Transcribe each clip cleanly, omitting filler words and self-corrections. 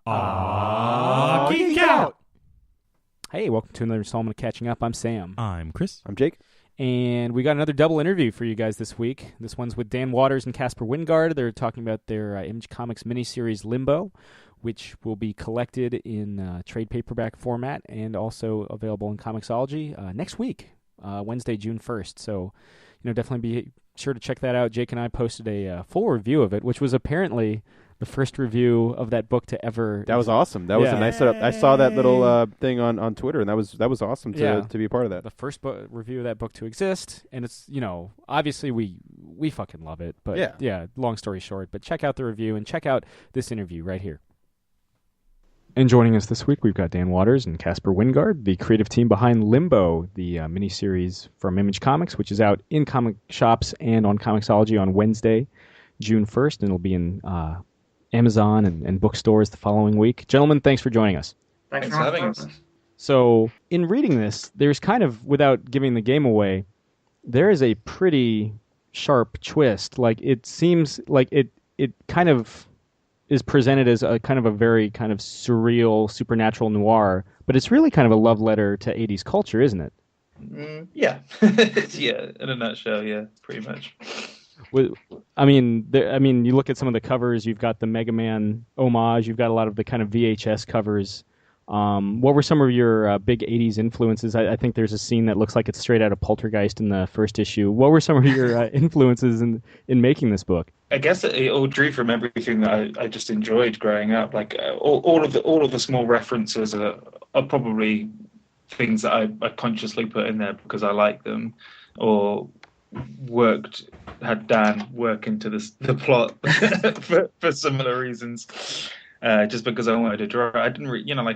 Geek Out! Hey, welcome to another installment of Catching Up. I'm Sam. I'm Chris. I'm Jake. And we got another double interview for you guys this week. This one's with Dan Waters and Casper Wingard. They're talking about their Image Comics miniseries Limbo, which will be collected in trade paperback format and also available in Comixology next week, Wednesday, June 1st. So, definitely be sure to check that out. Jake and I posted a full review of it, which was apparently the first review of that book to ever. That was awesome. That was a nice setup. I saw that little thing on Twitter, and that was awesome to be a part of that. The first review of that book to exist, and it's obviously we fucking love it. But yeah, long story short, but check out the review and check out this interview right here. And joining us this week, we've got Dan Waters and Casper Wingard, the creative team behind Limbo, the miniseries from Image Comics, which is out in comic shops and on Comixology on Wednesday, June 1st, and it'll be in Amazon and bookstores the following week. Gentlemen, thanks for joining us. Thanks for having us. So, in reading this, there's kind of, without giving the game away, there is a pretty sharp twist. Like, it seems like it kind of is presented as a kind of a very kind of surreal, supernatural noir, but it's really kind of a love letter to 80s culture, isn't it? Yeah. Yeah, in a nutshell, yeah, pretty much. I mean, you look at some of the covers. You've got the Mega Man homage. You've got a lot of the kind of VHS covers. What were some of your big '80s influences? I think there's a scene that looks like it's straight out of Poltergeist in the first issue. What were some of your influences in making this book? I guess it all drew from everything that I just enjoyed growing up. Like all of the small references are probably things that I consciously put in there because I like them, or had Dan work into the plot for similar reasons, just because I wanted to draw. I didn't,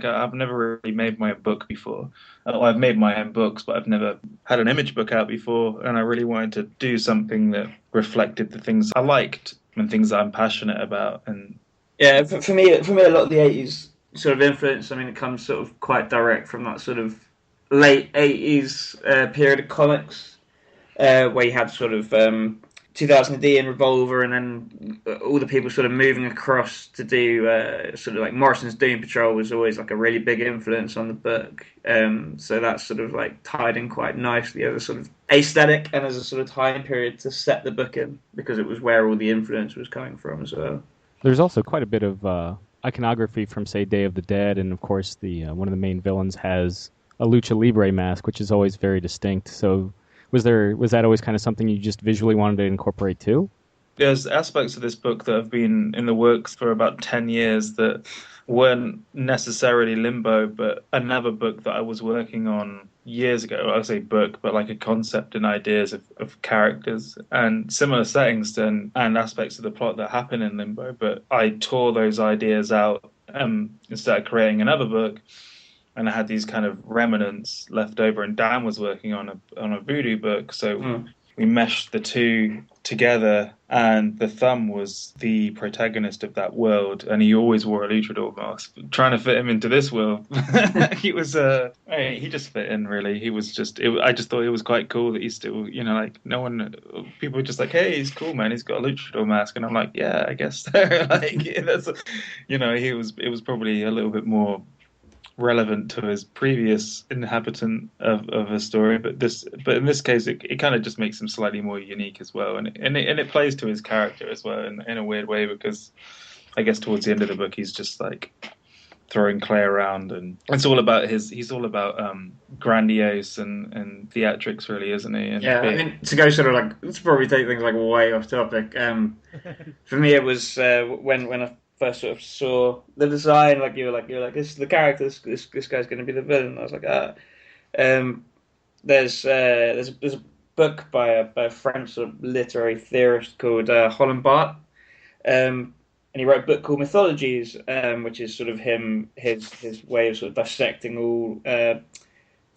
I've never really made my own book before. I've made my own books, but I've never had an image book out before, and I really wanted to do something that reflected the things I liked and things that I'm passionate about. And yeah, for me, a lot of the '80s sort of influence. I mean, it comes sort of quite direct from that sort of late '80s period of comics. Where you had sort of 2000 AD and Revolver, and then all the people sort of moving across to do sort of like Morrison's Doom Patrol was always like a really big influence on the book. So that's sort of like tied in quite nicely as a sort of aesthetic and as a sort of time period to set the book in, because it was where all the influence was coming from as well. There's also quite a bit of iconography from, say, Day of the Dead, and of course the one of the main villains has a lucha libre mask, which is always very distinct. So was that always kind of something you just visually wanted to incorporate too? There's aspects of this book that have been in the works for about 10 years that weren't necessarily Limbo, but another book that I was working on years ago. I say book, but like a concept and ideas of characters and similar settings and aspects of the plot that happen in Limbo. But I tore those ideas out and started creating another book. And I had these kind of remnants left over, and Dan was working on a voodoo book, so we meshed the two together. And the Thumb was the protagonist of that world, and he always wore a luchador mask. Trying to fit him into this world, he just fit in really. He was I just thought it was quite cool that he's still, people were just like, hey, he's cool, man. He's got a luchador mask, and I'm like, yeah, I guess so. It was probably a little bit more relevant to his previous inhabitant of a story, but in this case it kind of just makes him slightly more unique as well, and it plays to his character as well in a weird way, because I guess towards the end of the book he's just like throwing clay around, and it's all about he's all about grandiose and theatrics, really, isn't he? And I mean, to go sort of like, let's probably take things like way off topic. For me it was when I first sort of saw the design, like you were like this is the character, this guy's going to be the villain. I was like, there's a book by a French sort of literary theorist called Holland Barthes, and he wrote a book called Mythologies, which is sort of his way of sort of dissecting all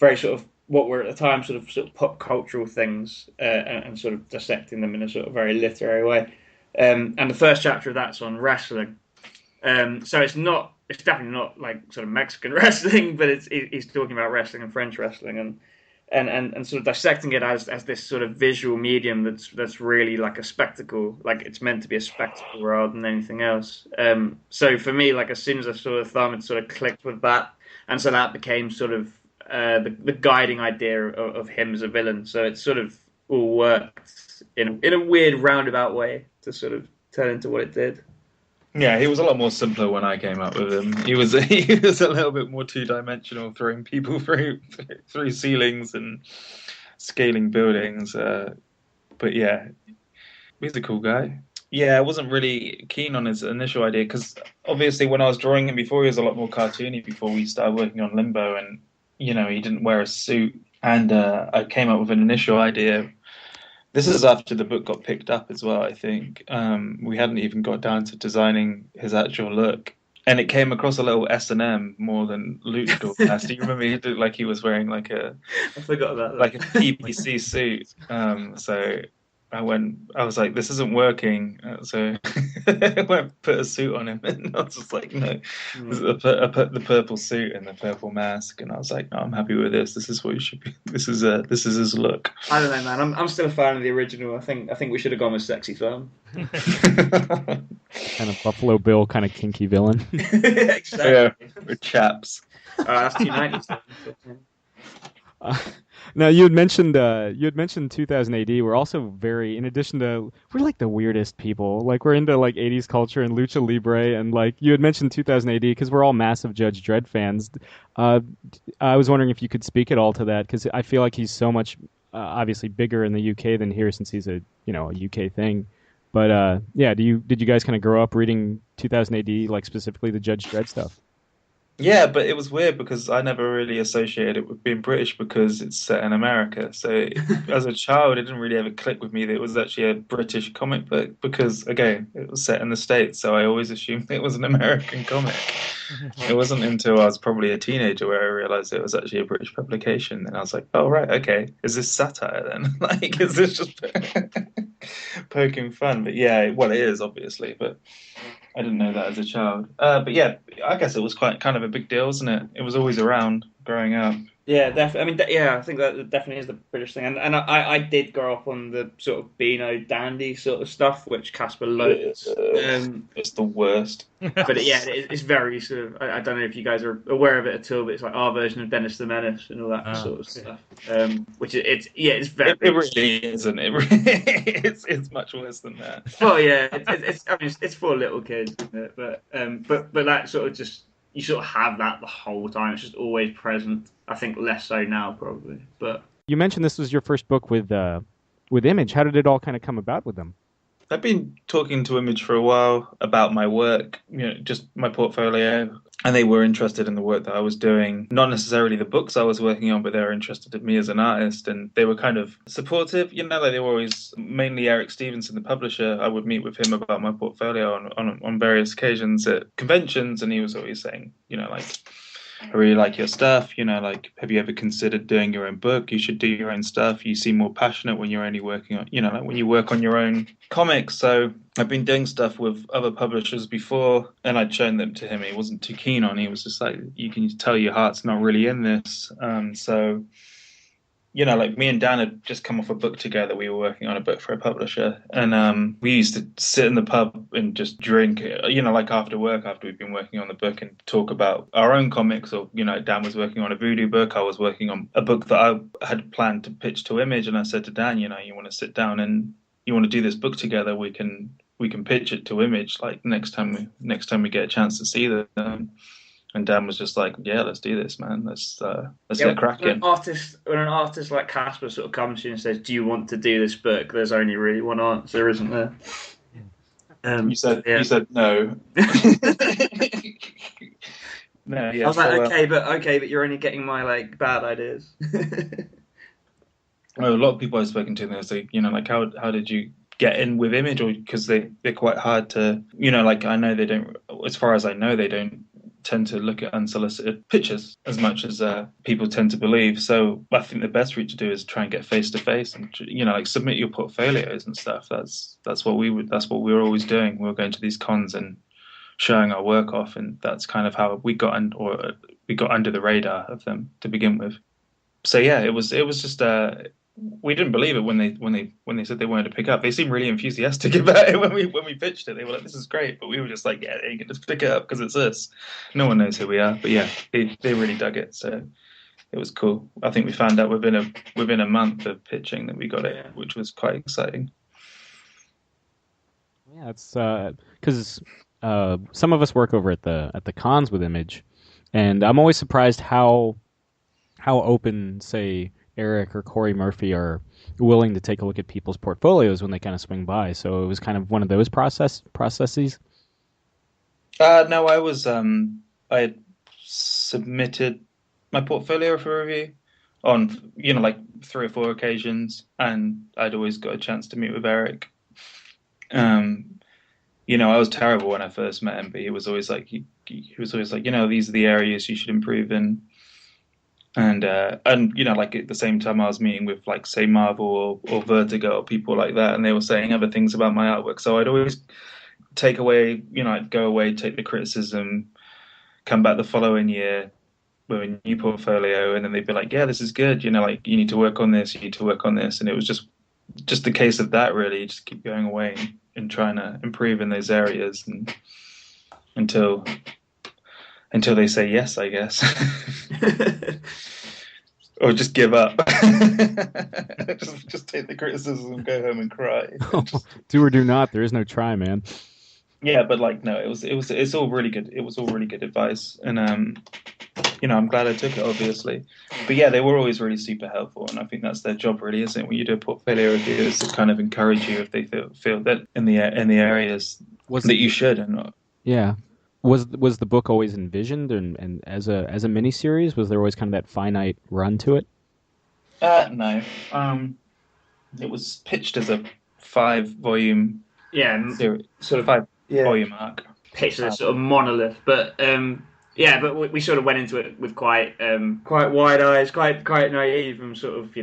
very sort of what were at the time sort of pop cultural things, and sort of dissecting them in a sort of very literary way. And the first chapter of that's on wrestling. So it's definitely not like sort of Mexican wrestling, but he's talking about wrestling and French wrestling, and and sort of dissecting it as this sort of visual medium that's really like a spectacle, like it's meant to be a spectacle rather than anything else. So for me, like as soon as I saw the thumb, it sort of clicked with that, and so that became sort of the guiding idea of him as a villain. So it sort of all worked in a weird roundabout way to sort of turn into what it did. Yeah, he was a lot more simpler when I came up with him. He was a little bit more two-dimensional, throwing people through ceilings and scaling buildings. But yeah, he's a cool guy. Yeah, I wasn't really keen on his initial idea because obviously when I was drawing him before, he was a lot more cartoony before we started working on Limbo, and he didn't wear a suit. And I came up with an initial idea. This is after the book got picked up as well, I think. We hadn't even got down to designing his actual look. And it came across a little S&M more than Luchador class. Do you remember he looked like he was wearing I forgot about that. Like a PPC suit. So I was like, this isn't working. So I went put a suit on him, and I was just like, no. I put the purple suit and the purple mask, and I was like, no, I'm happy with this. This is what you should be. This is his look. I don't know, man. I'm still a fan of the original. I think we should have gone with Sexy Thumb. Kind of Buffalo Bill, kind of kinky villain. Exactly. Yeah, with chaps. That's 290. Now you had mentioned 2000 AD. We're also very, in addition to, we're like the weirdest people. Like we're into like 80s culture and lucha libre, and like you had mentioned 2000 AD because we're all massive Judge Dredd fans. I was wondering if you could speak at all to that because I feel like he's so much obviously bigger in the UK than here since he's a UK thing. But yeah, did you guys kind of grow up reading 2000 AD, like specifically the Judge Dredd stuff? Yeah, but it was weird because I never really associated it with being British because it's set in America. So as a child, it didn't really ever click with me that it was actually a British comic book because, again, it was set in the States. So I always assumed it was an American comic. It wasn't until I was probably a teenager where I realized it was actually a British publication. And I was like, oh, right, okay. Is this satire then? Like, is this just poking fun? But yeah, well, it is, obviously. But I didn't know that as a child. But yeah, I guess it was quite kind of a big deal, wasn't it? It was always around growing up. Yeah, definitely. I mean, yeah, I think that definitely is the British thing. And I did grow up on the sort of Beano Dandy sort of stuff, which Casper loves. It's the worst. But yeah, it's very sort of, I don't know if you guys are aware of it at all, but it's like our version of Dennis the Menace and all that sort of stuff. Which it's very... It really isn't. It's much worse than that. Well, yeah, it's for little kids, isn't it? But that sort of just... You sort of have that the whole time. It's just always present. I think less so now, probably. But you mentioned this was your first book with Image. How did it all kind of come about with them? I've been talking to Image for a while about my work, just my portfolio, and they were interested in the work that I was doing. Not necessarily the books I was working on, but they were interested in me as an artist, and they were kind of supportive. Like they were always, mainly Eric Stevenson, the publisher. I would meet with him about my portfolio on various occasions at conventions, and he was always saying, like, I really like your stuff, like, have you ever considered doing your own book? You should do your own stuff. You seem more passionate when you're only working on, like when you work on your own comics. So I've been doing stuff with other publishers before, and I'd shown them to him. He wasn't too keen on it. He was just like, you can tell your heart's not really in this. So, like me and Dan had just come off a book together. We were working on a book for a publisher, and we used to sit in the pub and just drink, like after work, after we'd been working on the book, and talk about our own comics. Or, Dan was working on a voodoo book. I was working on a book that I had planned to pitch to Image, and I said to Dan, you want to sit down and you want to do this book together, we can pitch it to Image, like next time we get a chance to see them. And Dan was just like, "Yeah, let's do this, man. Let's get cracking." When an artist like Casper sort of comes to you and says, "Do you want to do this book?" There's only really one answer, isn't there? You said no. No, yeah. I was like, okay, but you're only getting my like bad ideas. Well, a lot of people I've spoken to, they say, like, how did you get in with Image? Or because they're quite hard to, like, I know they don't. As far as I know, they don't tend to look at unsolicited pictures as much as people tend to believe. So I think the best route to do is try and get face to face and like submit your portfolios and stuff. That's what we were always doing. We were going to these cons and showing our work off, and that's kind of how we got under the radar of them to begin with. So yeah, it was just we didn't believe it when they said they wanted to pick up. They seemed really enthusiastic about it when we pitched it. They were like, "This is great," but we were just like, "Yeah, you can just pick it up because it's us." No one knows who we are, but yeah, they really dug it. So it was cool. I think we found out within a month of pitching that we got it, which was quite exciting. Yeah, it's because some of us work over at the cons with Image, and I'm always surprised how open, say, Eric or Corey Murphy are willing to take a look at people's portfolios when they kind of swing by. So it was kind of one of those processes. No, I had submitted my portfolio for review on like 3 or 4 occasions, and I'd always got a chance to meet with Eric. I was terrible when I first met him, but he was always like, these are the areas you should improve in. And like at the same time I was meeting with like say Marvel or Vertigo or people like that, and they were saying other things about my artwork. So I'd always take away, I'd go away, take the criticism, come back the following year with a new portfolio, and then they'd be like, yeah, this is good, like you need to work on this, you need to work on this. And it was just the case of that, really. Just keep going away and trying to improve in those areas and until they say yes, I guess. Or just give up. just take the criticism and go home and cry. Do or do not. There is no try, man. Yeah, but no, it's all really good. It was all really good advice, and I'm glad I took it, obviously. But yeah, they were always really super helpful, and I think that's their job, really, isn't it? When you do a portfolio review, is to kind of encourage you if they feel that in the areas that you should and not. Yeah. Was the book always envisioned and as a miniseries? Was there always kind of that finite run to it? No. It was pitched as a 5-volume series, sort of 5-volume arc. Pitched as a sort of monolith, but but we sort of went into it with quite wide eyes, quite naive, and sort of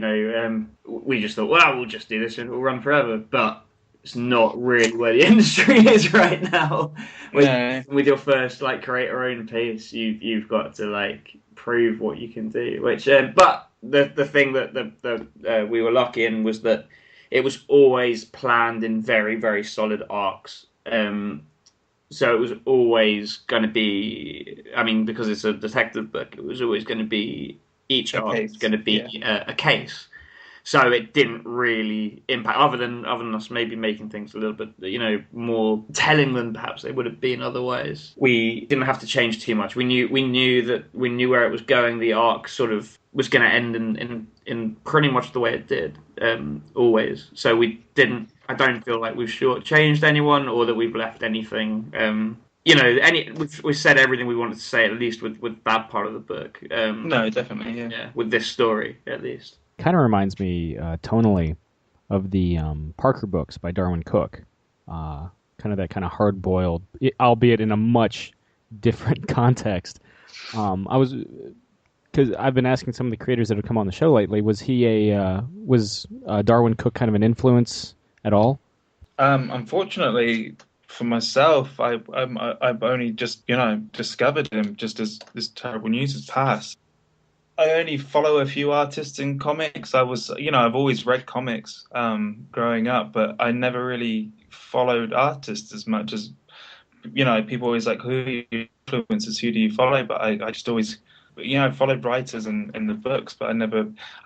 we just thought, well, we'll just do this and it'll run forever, but it's not really where the industry is right now. With your first create our own piece, you've got to prove what you can do. Which, but the thing that we were lucky in was that it was always planned in very, very solid arcs. So it was always going to be. I mean, because it's a detective book, it was always going to be each arc is going to be a case. So it didn't really impact, other than us maybe making things a little bit, more telling than perhaps they would have been otherwise. We didn't have to change too much. We knew where it was going. The arc sort of was going to end in pretty much the way it did, always. So we didn't. I don't feel like we've shortchanged anyone or that we've left anything. We've said everything we wanted to say, at least with that part of the book. No, definitely, yeah. With this story, at least. Kind of reminds me tonally of the Parker books by Darwyn Cooke. Kind of that kind of hard-boiled, albeit in a much different context. Because I've been asking some of the creators that have come on the show lately, was Darwyn Cooke kind of an influence at all? Unfortunately for myself, I've only just discovered him just as this terrible news has passed. I only follow a few artists in comics. I've always read comics growing up, but I never really followed artists as much as, people always like, who are your influences, who do you follow? But I just always, I followed writers in the books, but I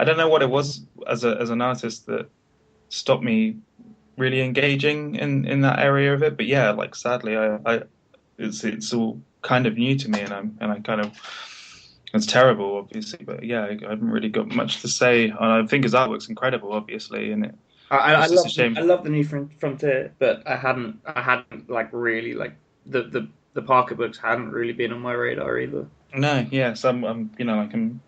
don't know what it was as an artist that stopped me really engaging in that area of it. But yeah, sadly, it's all kind of new to me, and I kind of. It's terrible, obviously, but yeah, I haven't really got much to say. I think his artwork's incredible, obviously, and I love the New Frontier, but I hadn't really the Parker books hadn't really been on my radar either. No, yeah, so I'm going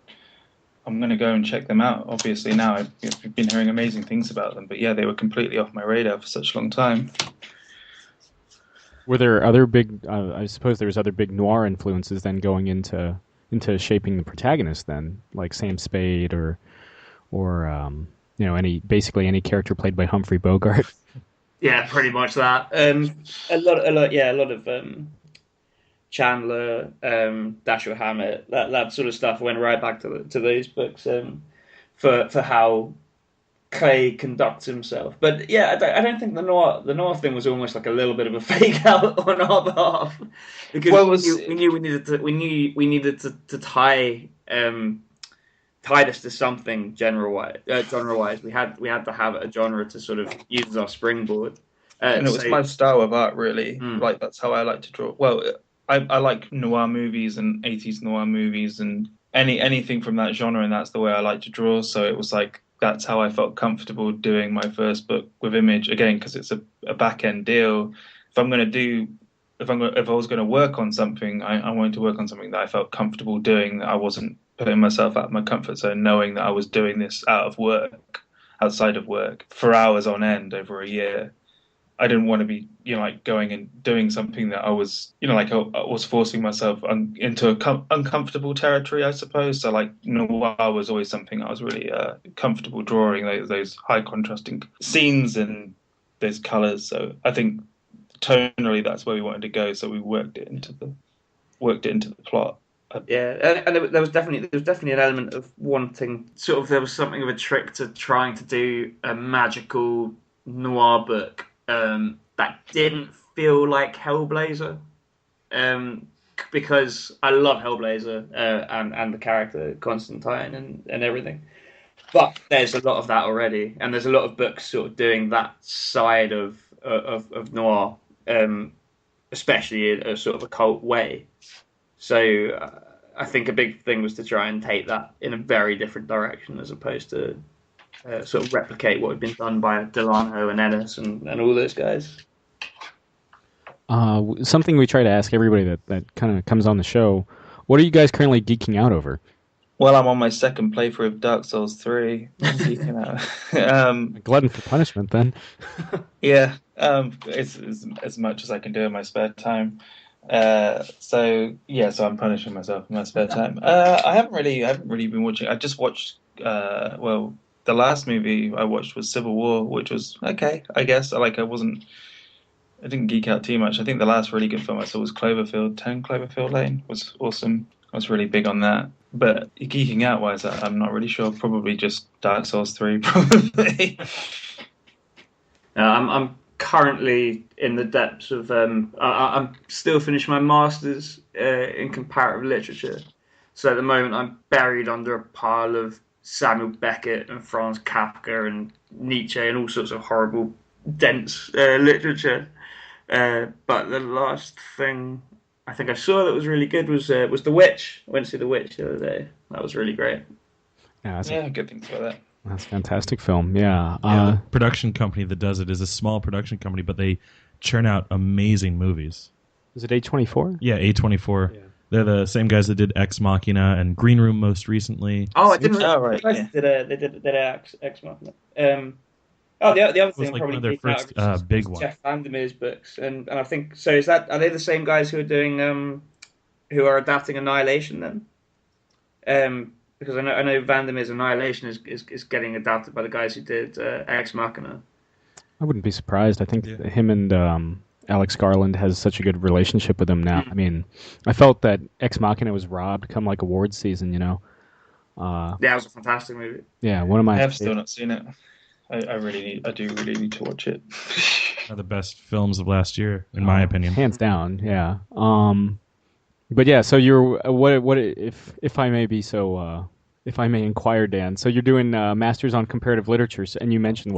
to go and check them out. Obviously, now I've been hearing amazing things about them, but yeah, they were completely off my radar for such a long time. Were there other big? I suppose there was other big noir influences then going into shaping the protagonist, then, like Sam Spade or any character played by Humphrey Bogart. Yeah, pretty much that. A lot of Chandler, Dashiell Hammett, that sort of stuff went right back to those books. for how Clay conducts himself. But yeah, I don't think the noir thing was almost like a little bit of a fake out on our behalf, because we knew we needed to tie this to something genre wise. We had to have a genre to sort of use as our springboard. And it was my style of art, really. Like, that's how I like to draw. Well, I like noir movies and 80s noir movies and anything from that genre, and that's the way I like to draw. So it was like, that's how I felt comfortable doing my first book with Image, again, because it's a back end deal. If I was going to work on something, I wanted to work on something that I felt comfortable doing, that I wasn't putting myself out of my comfort zone, knowing that I was doing this outside of work, for hours on end over a year. I didn't want to be, like going and doing something that I was, like I was forcing myself into uncomfortable territory, I suppose. So like noir was always something I was really comfortable drawing, those high contrasting scenes and those colors. So I think tonally that's where we wanted to go. So we worked it into the plot. Yeah, and there was definitely an element of wanting sort of, there was something of a trick to trying to do a magical noir book that didn't feel like Hellblazer, because I love Hellblazer and the character Constantine and everything, but there's a lot of that already, and there's a lot of books sort of doing that side of noir, especially in a sort of a cult way. So I think a big thing was to try and take that in a very different direction, as opposed to sort of replicate what had been done by Delano and Ennis and all those guys. Something we try to ask everybody that kind of comes on the show: what are you guys currently geeking out over? Well, I'm on my second playthrough of Dark Souls 3. I'm geeking out. Glutton for punishment, then. Yeah, it's as much as I can do in my spare time. So I'm punishing myself in my spare time. I haven't really been watching. I just watched. The last movie I watched was Civil War, which was okay, I guess. I didn't geek out too much. I think the last really good film I saw was 10 Cloverfield Lane. Was awesome. I was really big on that. But geeking out wise, I'm not really sure. Probably just Dark Souls 3, probably. I'm currently in the depths of. I'm still finishing my masters in comparative literature. So at the moment, I'm buried under a pile of Samuel Beckett and Franz Kafka and Nietzsche and all sorts of horrible, dense literature. But the last thing I think I saw that was really good was The Witch. I went to see The Witch the other day. That was really great. Yeah, good things about that. That's a fantastic film. Yeah. The production company that does it is a small production company, but they churn out amazing movies. Is it A24? Yeah, A24. Yeah. They're the same guys that did Ex Machina and Green Room most recently. Oh, I didn't realize they did Ex Machina. The other thing like probably one of their first big one. Jeff Vandermeer's books, and I think so. Are they the same guys who are doing who are adapting Annihilation then? Because I know Vandermeer's Annihilation is getting adapted by the guys who did Ex Machina. I wouldn't be surprised. I think him and Alex Garland has such a good relationship with him now. I mean, I felt that Ex Machina was robbed come like awards season, it was a fantastic movie. Yeah, one of my. I have still not seen it. I do really need to watch it. One of the best films of last year, in my opinion, hands down. Yeah. But yeah, so you're what if I may be so if I may inquire, Dan. So you're doing masters on comparative literature, and you mentioned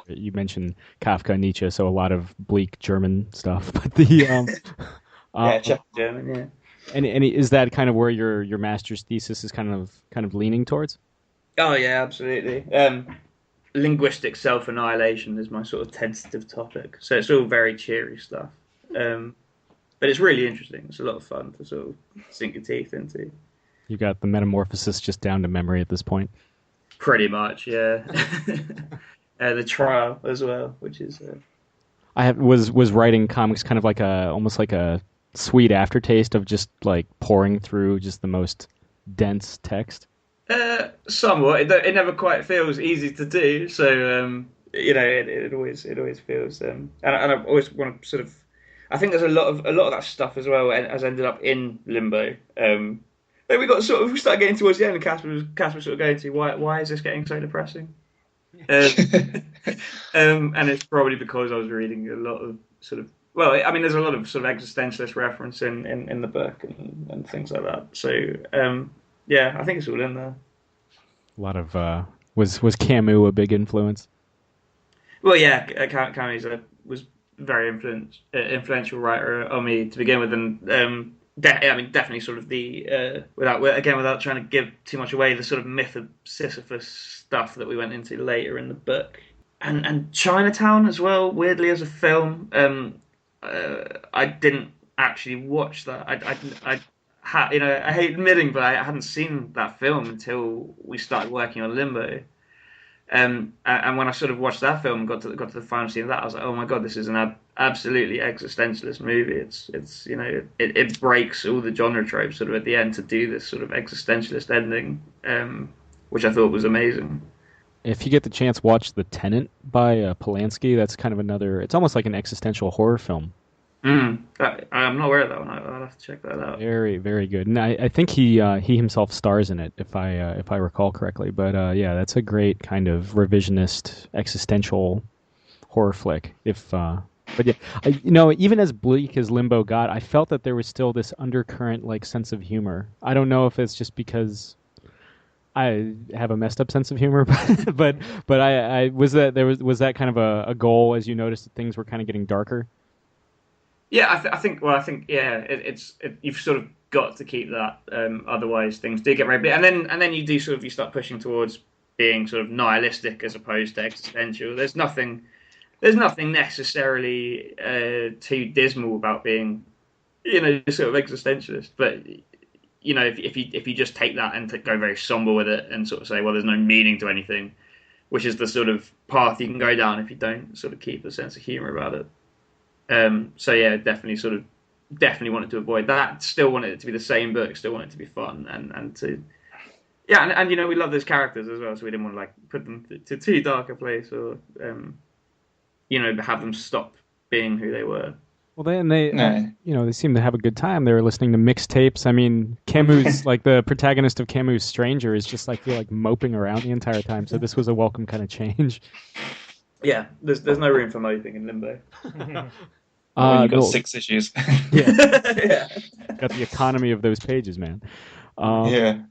you mentioned Kafka, Nietzsche, so a lot of bleak German stuff. But Czech German, yeah. And is that kind of where your master's thesis is kind of leaning towards? Oh yeah, absolutely. Linguistic self-annihilation is my sort of tentative topic, so it's all very cheery stuff. But it's really interesting. It's a lot of fun to sort of sink your teeth into. You got the Metamorphosis just down to memory at this point? Pretty much, yeah. The Trial as well, which is... was writing comics kind of like almost like a sweet aftertaste of just like pouring through just the most dense text? Somewhat. It never quite feels easy to do, so it always feels... and I always want to sort of... I think there's a lot of that stuff as well has ended up in limbo, Then we started getting towards the end, and Casper was sort of going to why is this getting so depressing? And it's probably because I was reading a lot of sort of there's a lot of sort of existentialist reference in the book and things like that. So I think it's all in there. A lot of was Camus a big influence? Well, yeah, Camus was very influential writer on me to begin with, and definitely sort of the without trying to give too much away, the sort of myth of Sisyphus stuff that we went into later in the book, and Chinatown as well. Weirdly, as a film, I didn't actually watch that. I hate admitting, but I hadn't seen that film until we started working on Limbo. And when I sort of watched that film and got to the final scene of that, I was like, oh my god, this is an absolutely existentialist movie. It's it breaks all the genre tropes sort of at the end to do this sort of existentialist ending, which I thought was amazing. If you get the chance, watch The Tenant by Polanski. That's kind of another. It's almost like an existential horror film. I'm not aware of that one. I'll have to check that out. Very, very good. And I think he himself stars in it, if I recall correctly. But that's a great kind of revisionist existential horror flick. But yeah, even as bleak as Limbo got, I felt that there was still this undercurrent like sense of humor. I don't know if it's just because I have a messed up sense of humor, but I was that kind of a goal as you noticed that things were kind of getting darker. Yeah, I think you've sort of got to keep that. Otherwise, things do get very big, and then you start pushing towards being sort of nihilistic as opposed to existential. There's nothing necessarily too dismal about being, sort of existentialist. But if you just take that and go very somber with it and sort of say, well, there's no meaning to anything, which is the sort of path you can go down if you don't sort of keep a sense of humor about it. Definitely wanted to avoid that. Still wanted it to be the same book. Still wanted it to be fun and we love those characters as well. So we didn't want to like put them to too dark a place or have them stop being who they were. Well, they seem to have a good time. They were listening to mixtapes. I mean, Camus, like the protagonist of Camus' Stranger, is just like moping around the entire time. So this was a welcome kind of change. Yeah, there's no room for moping in Limbo. You've got 6 issues. Yeah. Got the economy of those pages, man. Yeah.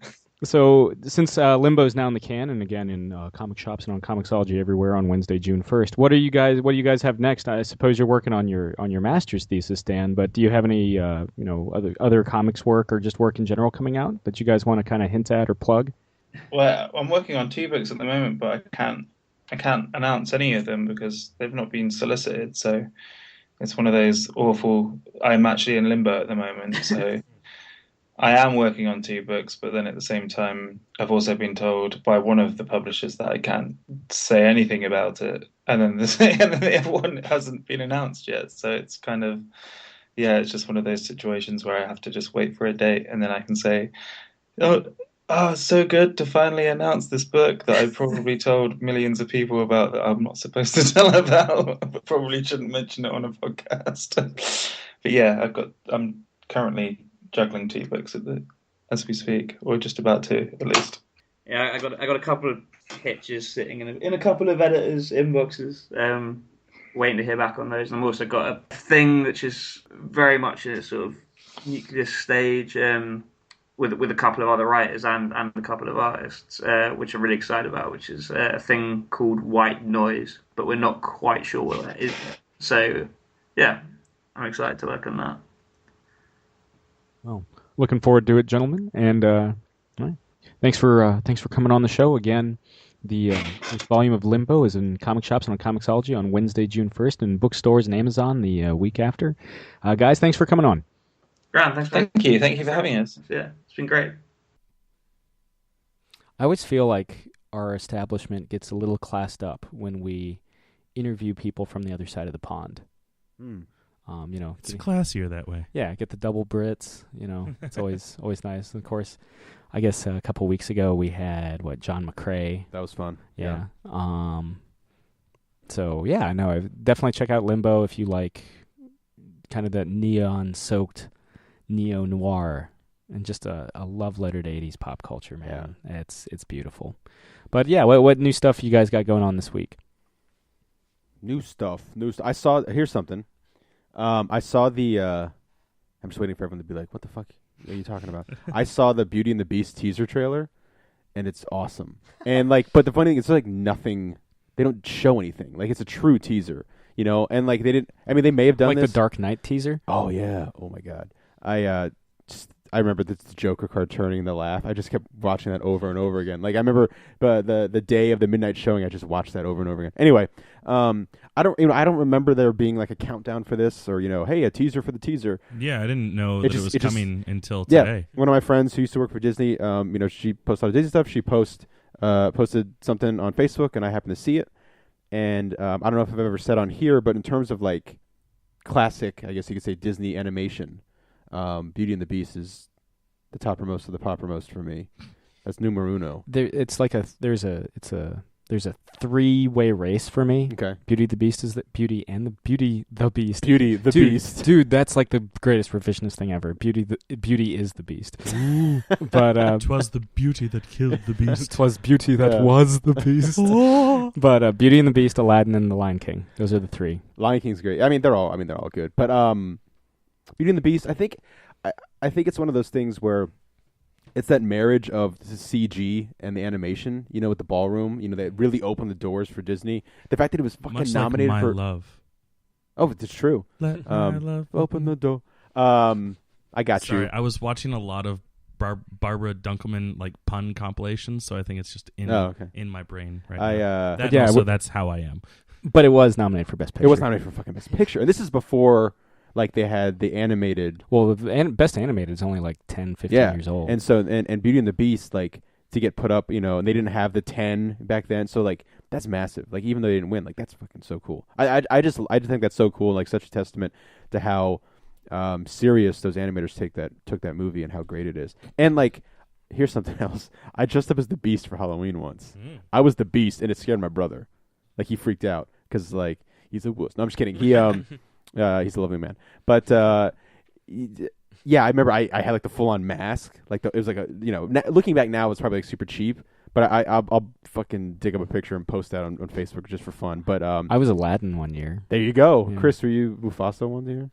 So since Limbo is now in the can and again in comic shops and on Comixology everywhere on Wednesday, June 1st, what do you guys have next? I suppose you're working on your master's thesis, Dan, but do you have any other comics work or just work in general coming out that you guys want to kind of hint at or plug? Well, I'm working on 2 books at the moment, but I can't announce any of them because they've not been solicited. So it's one of those awful. I'm actually in limbo at the moment, so. I am working on 2 books, but then at the same time, I've also been told by one of the publishers that I can't say anything about it, and then the other one hasn't been announced yet. So it's kind of, it's just one of those situations where I have to just wait for a date, and then I can say, oh, it's so good to finally announce this book that I probably told millions of people about that I'm not supposed to tell about, but probably shouldn't mention it on a podcast. But yeah, I'm currently juggling 2 books as we speak, or just about to, at least. Yeah, I got a couple of pitches sitting in a couple of editors' inboxes, waiting to hear back on those. And I've also got a thing which is very much in a sort of nucleus stage, with a couple of other writers and a couple of artists, which I'm really excited about, which is a thing called White Noise, but we're not quite sure what that is. So, yeah, I'm excited to work on that. Well, looking forward to it, gentlemen, and thanks for coming on the show again. This volume of Limbo is in comic shops and on Comixology on Wednesday, June 1st, and bookstores and Amazon the week after. Guys, thanks for coming on. Grant, thanks. Thank you for having us. Yeah, it's been great. I always feel like our establishment gets a little classed up when we interview people from the other side of the pond. It's classier that way. Yeah, get the double Brits. It's always nice. And of course, I guess a couple of weeks ago we had John McCrae. That was fun. Yeah. So yeah, no, definitely check out Limbo if you like kind of that neon-soaked neo-noir and just a love letter to 80s pop culture, man. Yeah. It's beautiful. But yeah, what new stuff you guys got going on this week? New stuff. Here's something. I saw the. I'm just waiting for everyone to be like, "What the fuck are you talking about?" I saw the Beauty and the Beast teaser trailer, and it's awesome. And like, but the funny thing is, it's like nothing. They don't show anything. Like it's a true teaser, you know. And like they didn't. I mean, they may have done like this. the Dark Knight teaser. Oh yeah. Oh my god. I remember the Joker card turning the laugh. I just kept watching that over and over again. Like I remember the day of the midnight showing, I just watched that over and over again. Anyway, I don't remember there being like a countdown for this or hey, a teaser for the teaser. Yeah, I didn't know it was coming until today. Yeah, one of my friends who used to work for Disney, she posts a lot of Disney stuff. She posted something on Facebook, and I happened to see it. And I don't know if I've ever said on here, but in terms of like classic, I guess you could say Disney animation. Beauty and the Beast is the toppermost of the poppermost for me. That's numero uno. There's a 3-way race for me. Okay. Beauty the Beast is the Beauty and the Beast. Beauty the Beast. Dude, that's like the greatest revisionist thing ever. Beauty is the Beast. But 'twas the beauty that killed the beast. 'Twas beauty that was the beast. But Beauty and the Beast, Aladdin, and the Lion King. Those are the 3. Lion King's great. I mean, they're all good. But Beauty and the Beast, I think it's one of those things where it's that marriage of the CG and the animation, with the ballroom, that really opened the doors for Disney. The fact that it was fucking much nominated like for love. Oh, it's true. Let my love open the door. I got Sorry, you. I was watching a lot of Barbara Dunkelman like pun compilations, so I think it's just in my brain right now. That's how I am. But it was nominated for Best Picture. It was nominated for fucking Best Picture, and this is before. Like they had the animated. Well, the best animated is only like 10, 15 years old. And so, and Beauty and the Beast, like to get put up, and they didn't have the 10 back then. So like that's massive. Like even though they didn't win, like that's fucking so cool. I just think that's so cool. Like such a testament to how serious those animators took that movie and how great it is. And like, here's something else. I dressed up as the Beast for Halloween once. I was the Beast, and it scared my brother. Like he freaked out because like he's a wuss. No, I'm just kidding. He he's a lovely man, but yeah, I remember I had like the full on mask. Like it was like a looking back now, it's probably like super cheap. But I'll fucking dig up a picture and post that on Facebook just for fun. But I was Aladdin one year. There you go, yeah. Chris. Were you Mufasa one year?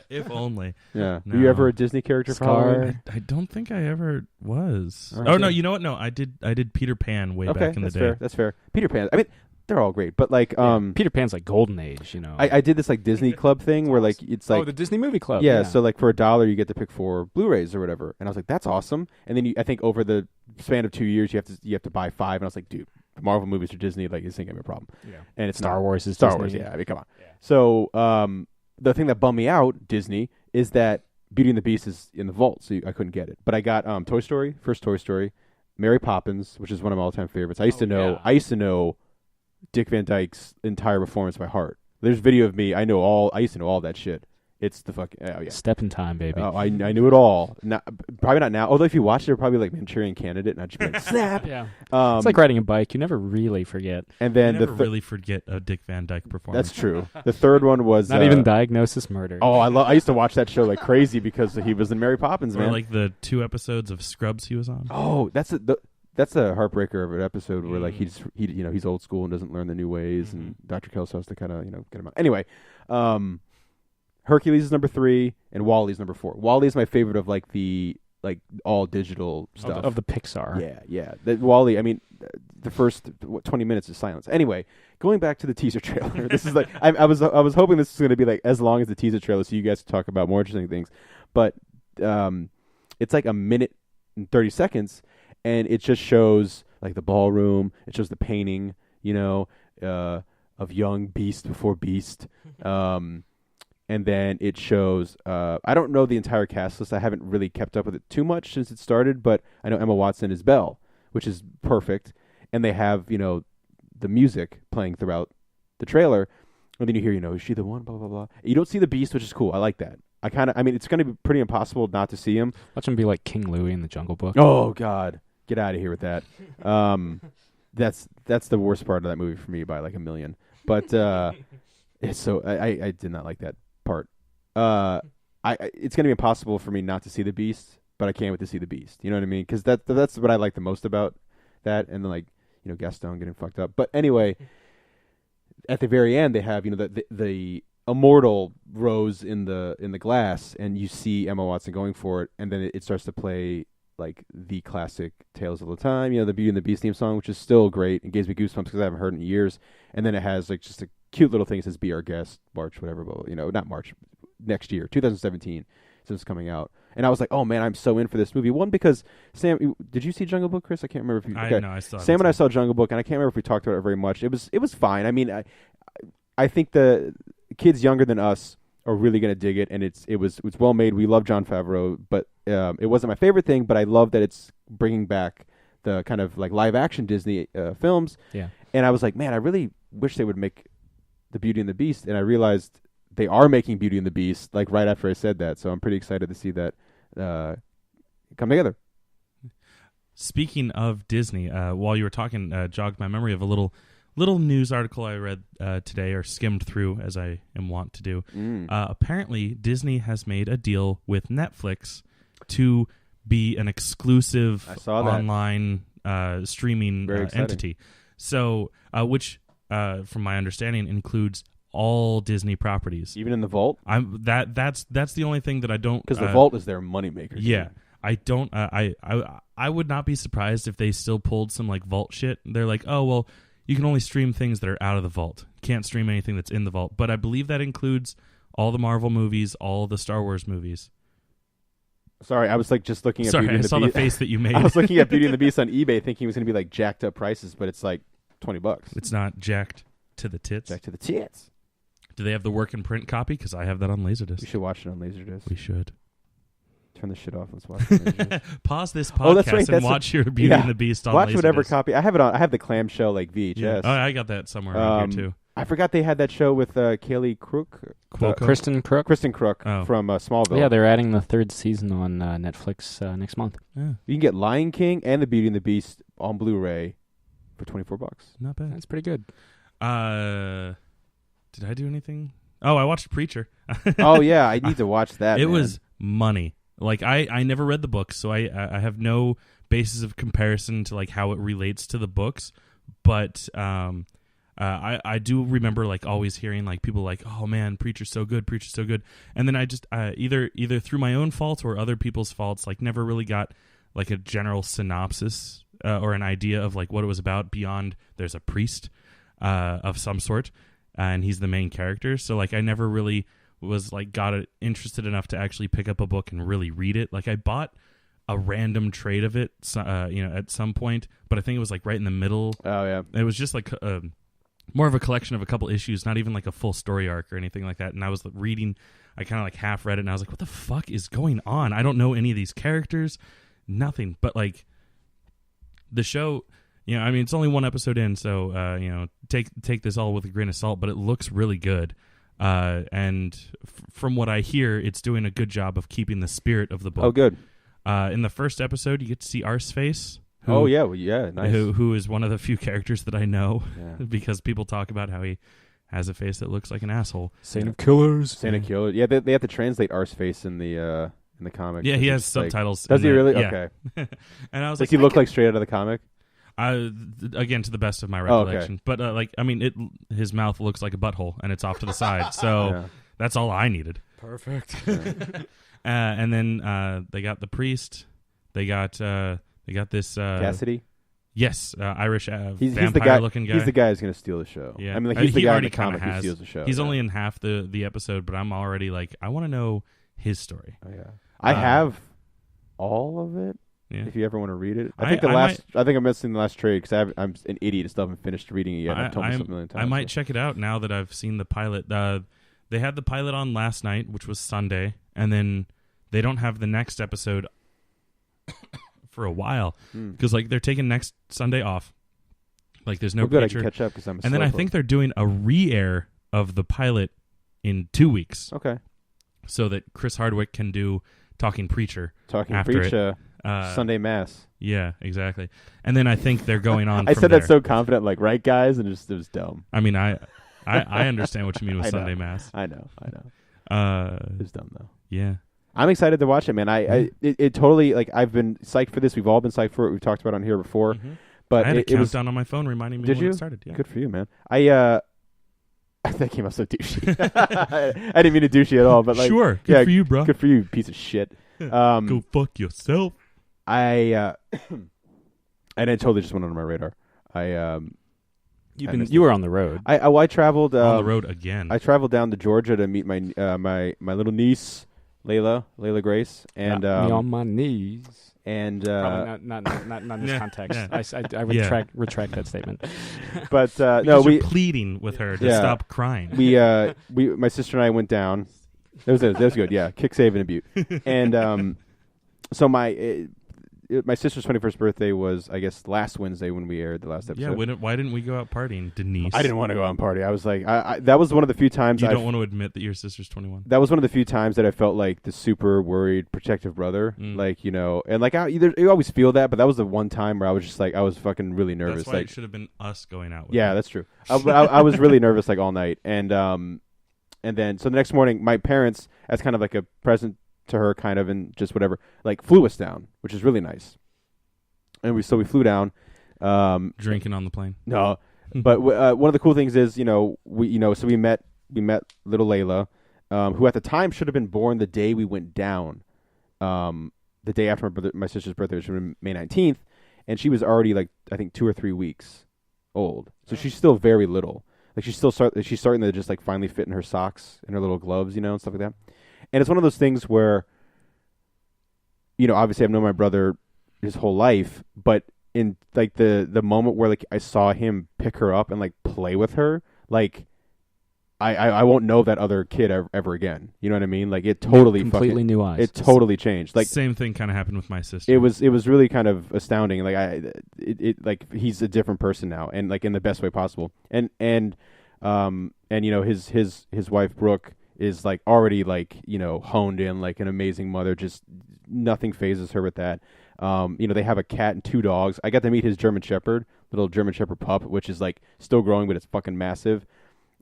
If only. Yeah. No. Were you ever a Disney character for Halloween? I don't think I ever was. Oh no, you know what? No, I did Peter Pan way back in the day. Fair. That's fair. Peter Pan. I mean. They're all great, but like Peter Pan's like golden age, I did this like Disney Club thing where like it's like the Disney Movie Club. Yeah, so like for $1 you get to pick 4 Blu-rays or whatever, and I was like, that's awesome. And then I think over the span of 2 years you have to buy 5, and I was like, dude, the Marvel movies are Disney, like this ain't gonna be a problem. Yeah, and it's Star Wars is Star Disney. Wars. Yeah, I mean, come on. Yeah. So the thing that bummed me out, Disney, is that Beauty and the Beast is in the vault, so I couldn't get it. But I got Toy Story, first Toy Story, Mary Poppins, which is one of my all-time favorites. I used to know Dick Van Dyke's entire performance by heart. There's video of me. I used to know all that shit. It's the fucking Step in Time, baby. Oh, I knew it all. Probably not now. Although if you watch it, they're probably like Manchurian Candidate, and I'd just be like, snap. Yeah. It's like riding a bike. You never really forget. And then you never really forget a Dick Van Dyke performance. That's true. The third one was not even Diagnosis Murder. Oh, I used to watch that show like crazy because he was in Mary Poppins, man. Or like the 2 episodes of Scrubs he was on. Oh, that's a heartbreaker of an episode where like he's old school and doesn't learn the new ways, and Dr. Kelso has to kind of get him out. Anyway, Hercules is number 3 and WALL-E's number 4. WALL-E is my favorite of like the all digital stuff of the Pixar. Yeah. WALL-E. I mean, the first 20 minutes is silence. Anyway, going back to the teaser trailer. This is like I was hoping this was going to be like as long as the teaser trailer, so you guys could talk about more interesting things. But it's like a minute and 30 seconds. And it just shows like the ballroom. It shows the painting, of young Beast before Beast. And then it shows. I don't know the entire cast list. I haven't really kept up with it too much since it started. But I know Emma Watson is Belle, which is perfect. And they have the music playing throughout the trailer. And then you hear is she the one? Blah blah blah. You don't see the Beast, which is cool. I like that. I mean, it's going to be pretty impossible not to see him. Watch him be like King Louie in the Jungle Book. Oh God. Get out of here with that. That's the worst part of that movie for me by like a million. But it's so I did not like that part. It's gonna be impossible for me not to see the Beast but I can't wait to see the Beast. You know what I mean? Because that's what I like the most about that. And then like Gaston getting fucked up. But anyway, at the very end they have the immortal rose in the glass, and you see Emma Watson going for it, and then it starts to play like the classic Tales of the Time, the Beauty and the Beast theme song, which is still great and gives me goosebumps because I haven't heard it in years. And then it has like just a cute little thing that says "Be Our Guest," March, whatever, but not March, next year, 2017, since it's coming out. And I was like, oh man, I'm so in for this movie. One, because Sam, did you see Jungle Book, Chris? I can't remember if you. Okay. No, I saw. Sam and I saw Jungle Book, and I can't remember if we talked about it very much. It was fine. I mean, I think the kids younger than us are really going to dig it, and it's well made. We love Jon Favreau, but it wasn't my favorite thing. But I love that it's bringing back the kind of like live action Disney films. Yeah. And I was like, man, I really wish they would make the Beauty and the Beast, and I realized they are making Beauty and the Beast like right after I said that. So I'm pretty excited to see that come together. Speaking of Disney, while you were talking, jogged my memory of a little news article I read today, or skimmed through as I am wont to do. Apparently, Disney has made a deal with Netflix to be an exclusive online streaming entity. So, which, from my understanding, includes all Disney properties, even in the vault. That's the only thing that I don't, because the vault is their moneymaker. Yeah. I don't. I would not be surprised if they still pulled some like vault shit. They're like, oh well, you can only stream things that are out of the vault. Can't stream anything that's in the vault. But I believe that includes all the Marvel movies, all the Star Wars movies. Sorry, I was like just looking at. Beauty and the Beast. I saw the face that you made. I was looking at Beauty and the Beast on eBay, thinking it was going to be like jacked up prices, but it's like $20. It's not jacked to the tits. Jacked to the tits. Do they have the work and print copy? Because I have that on Laserdisc. We should watch it on Laserdisc. We should. Turn the shit off. Let's watch it. Pause this podcast and watch your Beauty and the Beast on Watch Laserdisc. whatever copy. I have it on. I have the clamshell like VHS. Yeah. Oh, I got that somewhere around here too. I forgot they had that show with Kaylee Crook. Kristen Crook. Kristen Crook from Smallville. Yeah, they're adding the 3rd season on Netflix next month. Yeah. You can get Lion King and the Beauty and the Beast on Blu-ray for $24. Not bad. That's pretty good. Did I do anything? Oh, I watched Preacher. Oh yeah, I need to watch that. It was money. Like I never read the books, so I have no basis of comparison to like how it relates to the books. But I do remember like always hearing like people like, oh man, Preacher's so good, and then I just either through my own fault or other people's faults, like never really got like a general synopsis or an idea of like what it was about beyond there's a priest of some sort. And he's the main character, so like I never really was like got interested enough to actually pick up a book and really read it. Like I bought a random trade of it, at some point, but I think it was like right in the middle. Oh yeah, it was just like more of a collection of a couple issues, not even like a full story arc or anything like that. And I was reading, I kind of like half read it, and I was like, what the fuck is going on? I don't know any of these characters, nothing. But like the show. I mean, it's only one episode in, so take this all with a grain of salt. But it looks really good, and from what I hear, it's doing a good job of keeping the spirit of the book. Oh, good. In the first episode, you get to see Arseface. Nice. Who is one of the few characters that I know because people talk about how he has a face that looks like an asshole. Saint of Killers. Saint of Killers. Yeah, they have to translate Arseface in the comic. Yeah, he has subtitles. Does he really? Yeah. Okay. And I was like, does he look like straight out of the comic? Again, to the best of my recollection. Oh, okay. But his mouth looks like a butthole, and it's off to the side. So that's all I needed. Perfect. And then they got the priest. They got this Cassidy. Yes, Irish he's vampire-looking guy. He's the guy who's going to steal the show. Yeah, I mean, like, he's the guy in the comic who steals the show. He's only in half the episode, but I'm already like, I want to know his story. Oh yeah, I have all of it. Yeah. If you ever want to read it, I think I'm missing the last trade because I'm an idiot and still haven't finished reading it yet. I've told myself a million times. I might check it out now that I've seen the pilot. They had the pilot on last night, which was Sunday, and then they don't have the next episode for a while because like they're taking next Sunday off. Like there's no Preacher. I can catch up because I'm. And then I think they're doing a re-air of the pilot in 2 weeks. Okay. So that Chris Hardwick can do Talking Preacher. Sunday Mass. Yeah, exactly. And then I think they're going on. I said that so confident, like, right, guys, and it was dumb. I mean, I understand what you mean with Sunday Mass. I know. It was dumb though. Yeah. I'm excited to watch it, man. It totally, like, I've been psyched for this. We've all been psyched for it. We've talked about it on here before. Mm-hmm. But I had a it was countdown on my phone reminding me Did when you? it started. Yeah. Good for you, man. That came out so douchey. I didn't mean to douchey at all, but like, sure, good for you, bro. Good for you, piece of shit. Go fuck yourself. And it totally just went under my radar. You were on the road. I traveled On the road again. I traveled down to Georgia to meet my my little niece Layla Grace, and me on my knees. And probably not in this context. I retract that statement. But no, we pleading with her to stop crying. We my sister and I went down. That was good. Yeah, kick, save, and a butte. And so my sister's 21st birthday was, I guess, last Wednesday when we aired the last episode. Yeah, why didn't we go out partying, Denise? I didn't want to go out and party. I was like, that was one of the few times you don't want to admit that your sister's 21. That was one of the few times that I felt like the super worried, protective brother. Like, you know, and like you always feel that, but that was the one time where I was just like, I was fucking really nervous. That's why like, it should have been us going out with Yeah, her. that's true. I was really nervous like all night. And then, so the next morning, my parents, as kind of like a present to her, kind of, and just whatever, like flew us down, which is really nice. And we flew down. Drinking on the plane. No, but one of the cool things is, so we met little Layla, who at the time should have been born the day we went down, the day after my sister's birthday, which was May 19th, and she was already like I think 2 or 3 weeks old, so she's still very little. Like she's starting to just like finally fit in her socks and her little gloves, and stuff like that. And it's one of those things where, obviously I've known my brother his whole life, but in like the moment where like I saw him pick her up and like play with her, like I won't know that other kid ever again. You know what I mean? Like it totally completely new eyes. It totally changed. Like same thing kind of happened with my sister. It was really kind of astounding. Like like he's a different person now, and like in the best way possible. And his wife Brooke is like already like honed in like an amazing mother. Just nothing phases her with that. They have a cat and 2 dogs. I got to meet his German Shepherd, little German Shepherd pup, which is like still growing, but it's fucking massive.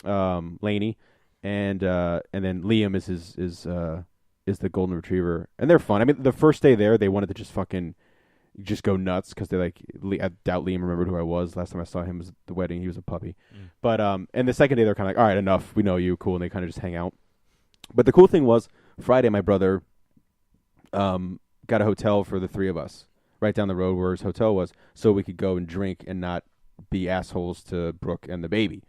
Laney, and then Liam is the golden retriever, and they're fun. I mean, the first day there, they wanted to just go nuts because they like. I doubt Liam remembered who I was. Last time I saw him was at the wedding. He was a puppy, but and the second day they're kind of like, all right, enough. We know you, cool, and they kind of just hang out. But the cool thing was Friday, my brother got a hotel for the 3 of us right down the road where his hotel was, so we could go and drink and not be assholes to Brooke and the baby.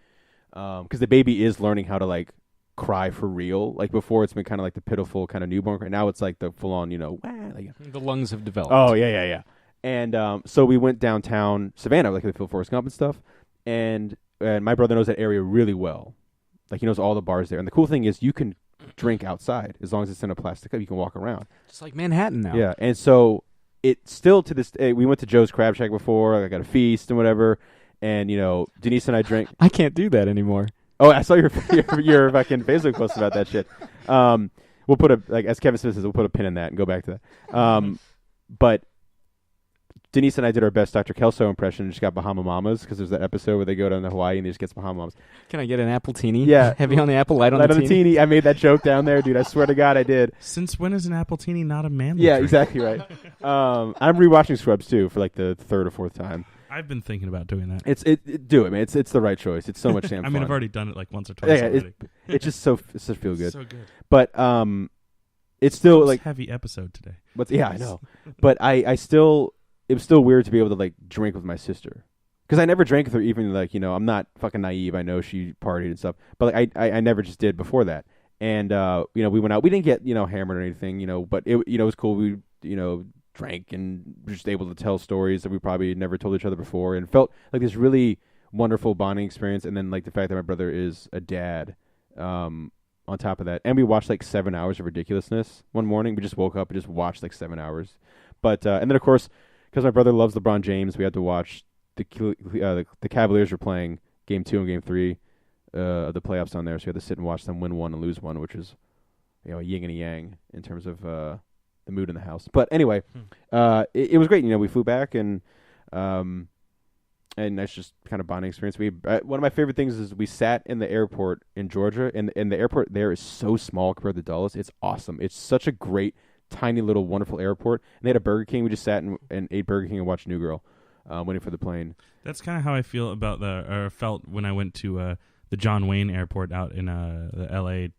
Because the baby is learning how to like cry for real. Like before, it's been kind of like the pitiful kind of newborn. Right now, it's like the full on, like, the lungs have developed. Oh yeah. And so we went downtown Savannah, like the Phil Forrest Gump and stuff. And my brother knows that area really well. Like he knows all the bars there. And the cool thing is, you can drink outside as long as it's in a plastic cup. You can walk around, just like Manhattan now. Yeah, and so it still to this day. We went to Joe's Crab Shack before. I got a feast and whatever. And Denise and I drank. I can't do that anymore. Oh, I saw your fucking Facebook post about that shit. We'll put as Kevin Smith says, we'll put a pin in that and go back to that. But Denise and I did our best Dr. Kelso impression and just got Bahama Mamas because there's that episode where they go down to Hawaii and they just get Bahama Mamas. Can I get an apple teenie? Yeah. Heavy on the apple, light on the teenie. I made that joke down there, dude. I swear to God, I did. Since when is an apple teenie not a manly Yeah, drink? exactly right. I'm rewatching Scrubs too for like the 3rd or 4th time. I've been thinking about doing that. Do it, man. It's the right choice. It's so much damn fun. I've already done it like once or twice already. It's just so feel good. So good. But it's still like heavy episode today. But yeah, I know. But it was still weird to be able to like drink with my sister because I never drank with her. Even like I'm not fucking naive. I know she partied and stuff, but like I never just did before that. And we went out. We didn't get hammered or anything. But it was cool. We drank and were just able to tell stories that we probably never told each other before, and felt like this really wonderful bonding experience. And then like the fact that my brother is a dad, on top of that, and we watched like 7 hours of ridiculousness one morning. We just woke up and just watched like 7 hours. But and then of course, because my brother loves LeBron James, we had to watch the Cavaliers were playing Game 2 and Game 3 of the playoffs down there, so we had to sit and watch them win one and lose one, which is a yin and a yang in terms of the mood in the house. But anyway, it was great. We flew back and and that's just kind of bonding experience. One of my favorite things is we sat in the airport in Georgia, and the airport there is so small compared to Dulles. It's awesome. It's such a great, tiny little wonderful airport. And they had a Burger King. We just sat and ate Burger King and watched New Girl, waiting for the plane. That's kind of how I feel about felt when I went to the John Wayne Airport out in the L.A.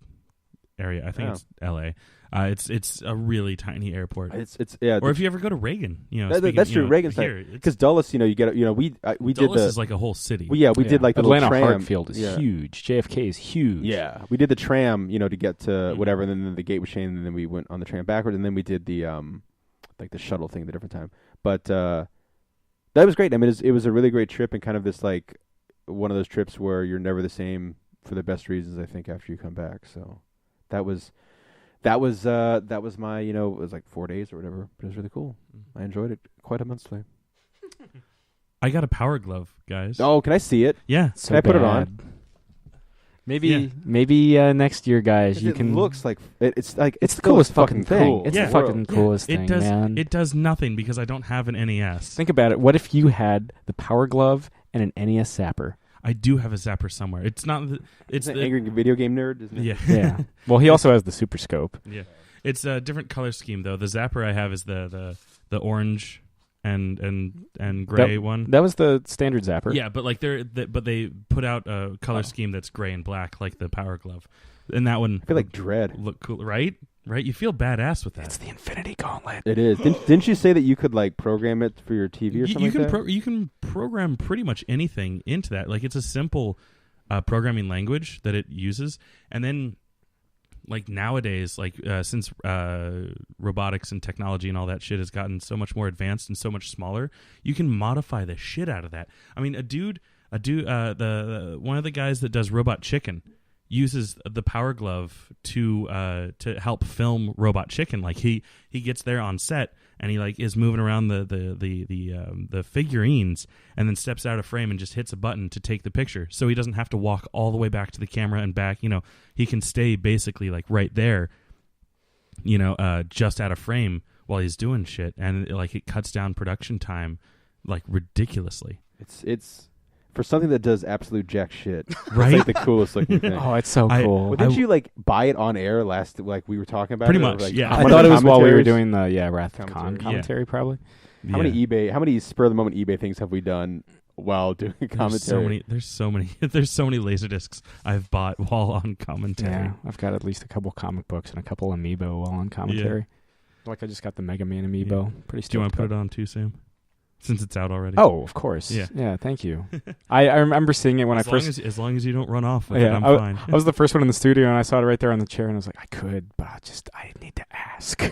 area. I think it's L.A. It's a really tiny airport. It's yeah. Or if you ever go to Reagan, that's true. Reagan's because Dulles, we did Dulles is like a whole city. We did like the Atlanta little tram. Hartfield is huge. JFK is huge. Yeah, we did the tram, to get to whatever, and then the gate was changed, and then we went on the tram backward, and then we did the like the shuttle thing at a different time. But that was great. I mean, it was a really great trip, and kind of this like one of those trips where you're never the same for the best reasons. I think after you come back, so that was my, it was like 4 days or whatever, but it was really cool. I enjoyed it quite immensely. I got a Power Glove, guys. Oh, can I see it? Yeah. So can I put it on? Maybe next year, guys, you can. It looks like it's the coolest fucking thing. Cool. It's the fucking coolest thing, man. It does nothing because I don't have an NES. Think about it. What if you had the Power Glove and an NES Zapper? I do have a Zapper somewhere. It's not. It's an angry video game nerd, isn't it? Yeah. Yeah. Well, he also has the Super Scope. Yeah. It's a different color scheme though. The Zapper I have is the orange and gray one. That was the standard Zapper. Yeah, but like they put out a color scheme that's gray and black, like the Power Glove, and that one I feel like Dread. Look cool, right? Right? You feel badass with that. It's the Infinity Gauntlet. It is. Didn't you say that you could like program it for your TV or something? You can program pretty much anything into that. Like it's a simple programming language that it uses, and then like nowadays, like since robotics and technology and all that shit has gotten so much more advanced and so much smaller, you can modify the shit out of that. I mean, the one of the guys that does Robot Chicken uses the Power Glove to help film Robot Chicken. Like he gets there on set and he like is moving around the figurines and then steps out of frame and just hits a button to take the picture. So he doesn't have to walk all the way back to the camera and back. He can stay basically like right there, just out of frame while he's doing shit, and like it cuts down production time like ridiculously. It's for something that does absolute jack shit, right? It's like the coolest looking thing. Oh, it's so cool. Well, didn't you like buy it on air last? Like we were talking about pretty it, much. Like, yeah, I thought it was while we were doing the Wrath of Khan commentary, probably. How many spur of the moment eBay things have we done while doing commentary? There's so many Laserdiscs I've bought while on commentary. Yeah, I've got at least a couple comic books and a couple Amiibo while on commentary. Yeah. Like I just got the Mega Man Amiibo. Yeah. Pretty stoked. Do you want to put it on too, Sam? Since it's out already. Oh, of course. Yeah. Thank you. I remember seeing it when as long as you don't run off with it, I'm fine. I was the first one in the studio, and I saw it right there on the chair, and I was like, I could, but I need to ask.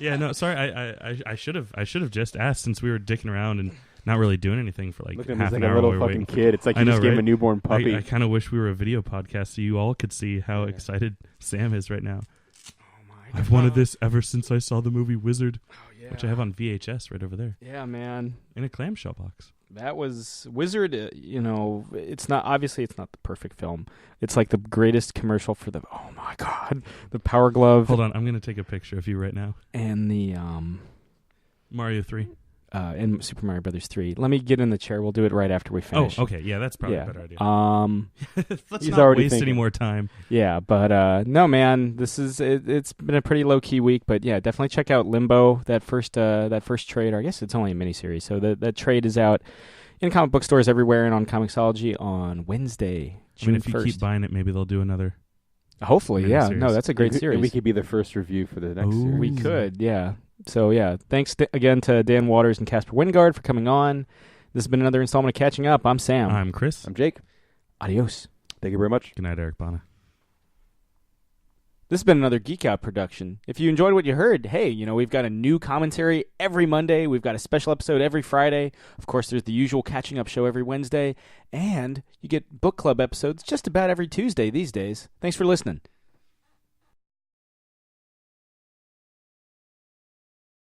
Yeah, no, sorry. I should have just asked since we were dicking around and not really doing anything for like half an hour. Like a little fucking kid. It's like you just gave him a newborn puppy. I kind of wish we were a video podcast so you all could see how excited Sam is right now. Oh my God. I've wanted this ever since I saw the movie Wizard. Which I have on VHS right over there. Yeah, man. In a clamshell box. That was Wizard. It's not the perfect film. It's like the greatest commercial for oh my God, the Power Glove. Hold on, I'm gonna take a picture of you right now. And the Mario 3. And Super Mario Brothers 3. Let me get in the chair. We'll do it right after we finish. Oh, okay. Yeah, that's probably a better idea. Let's not already waste thinking. any more time. Yeah, but no, man, this is it's been a pretty low key week, but yeah, definitely check out Limbo. That first trade. Or I guess it's only a miniseries, so that trade is out in comic book stores everywhere and on Comixology on Wednesday, June 1st. If you keep buying it, maybe they'll do another. Hopefully, yeah. No, that's a great series. And we could be the first review for the next series. We could, yeah. So, yeah, thanks again to Dan Waters and Casper Wingard for coming on. This has been another installment of Catching Up. I'm Sam. I'm Chris. I'm Jake. Adios. Thank you very much. Good night, Eric Bana. This has been another Geek Out production. If you enjoyed what you heard, hey, we've got a new commentary every Monday. We've got a special episode every Friday. Of course, there's the usual Catching Up show every Wednesday. And you get book club episodes just about every Tuesday these days. Thanks for listening.